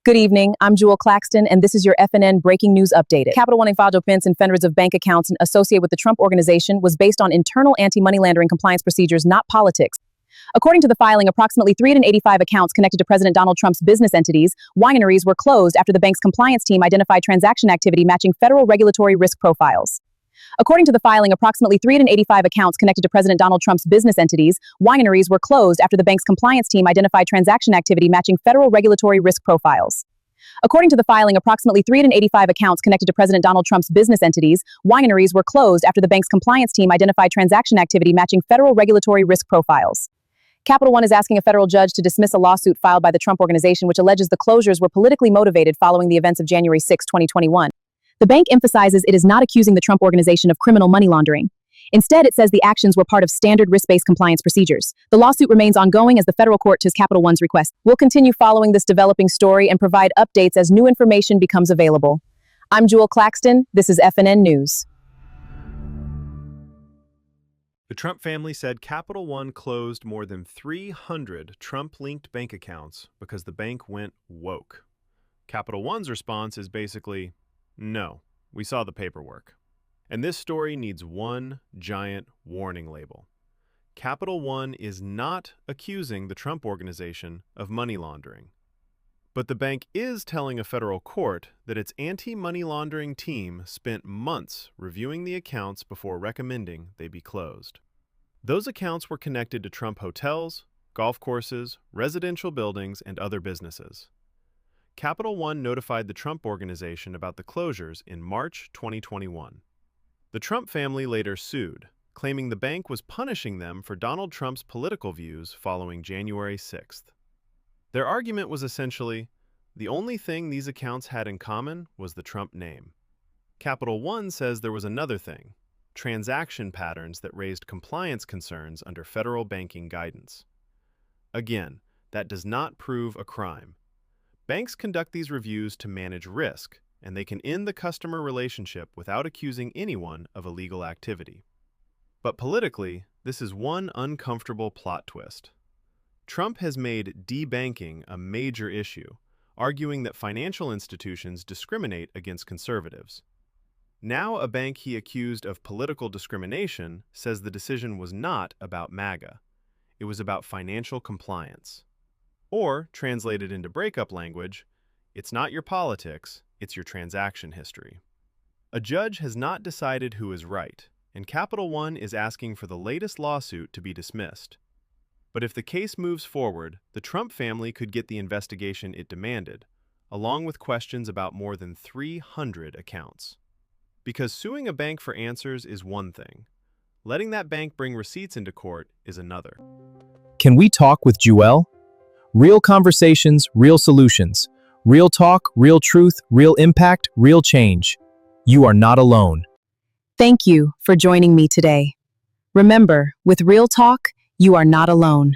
Good evening, I'm Juel Claxton, and this is your FNN breaking news updated. Capital One infado pins and hundreds of bank accounts associated with the Trump organization was based on internal anti-money laundering compliance procedures, not politics. According to the filing, approximately 385 accounts connected to President Donald Trump's business entities, wineries, were closed after the bank's compliance team identified transaction activity matching federal regulatory risk profiles. According to the filing, approximately 385 accounts connected to President Donald Trump's business entities, wineries, were closed after the bank's compliance team identified transaction activity matching federal regulatory risk profiles. According to the filing, approximately 385 accounts connected to President Donald Trump's business entities, wineries, were closed after the bank's compliance team identified transaction activity matching federal regulatory risk profiles. Capital One is asking a federal judge to dismiss a lawsuit filed by the Trump organization which alleges the closures were politically motivated following the events of January 6, 2021. The bank emphasizes it is not accusing the Trump organization of criminal money laundering. Instead, it says the actions were part of standard risk-based compliance procedures. The lawsuit remains ongoing as the federal court took Capital One's request. We'll continue following this developing story and provide updates as new information becomes available. I'm Juel Claxton. This is FNN News. The Trump family said Capital One closed more than 300 Trump-linked bank accounts because the bank went woke. Capital One's response is basically, no, we saw the paperwork. And this story needs one giant warning label. Capital One is not accusing the Trump organization of money laundering. But the bank is telling a federal court that its anti-money laundering team spent months reviewing the accounts before recommending they be closed. Those accounts were connected to Trump hotels, golf courses, residential buildings, and other businesses. Capital One notified the Trump organization about the closures in March 2021. The Trump family later sued, claiming the bank was punishing them for Donald Trump's political views following January 6th. Their argument was essentially, the only thing these accounts had in common was the Trump name. Capital One says there was another thing, transaction patterns that raised compliance concerns under federal banking guidance. Again, that does not prove a crime. Banks conduct these reviews to manage risk, and they can end the customer relationship without accusing anyone of illegal activity. But politically, this is one uncomfortable plot twist. Trump has made debanking a major issue, arguing that financial institutions discriminate against conservatives. Now a bank he accused of political discrimination says the decision was not about MAGA. It was about financial compliance. Or, translated into breakup language, it's not your politics, it's your transaction history. A judge has not decided who is right, and Capital One is asking for the latest lawsuit to be dismissed. But if the case moves forward, the Trump family could get the investigation it demanded, along with questions about more than 300 accounts. Because suing a bank for answers is one thing. Letting that bank bring receipts into court is another. Can we talk with Juel? Real conversations, real solutions. Real talk, real truth, real impact, real change. You are not alone. Thank you for joining me today. Remember, with Real Talk, you are not alone.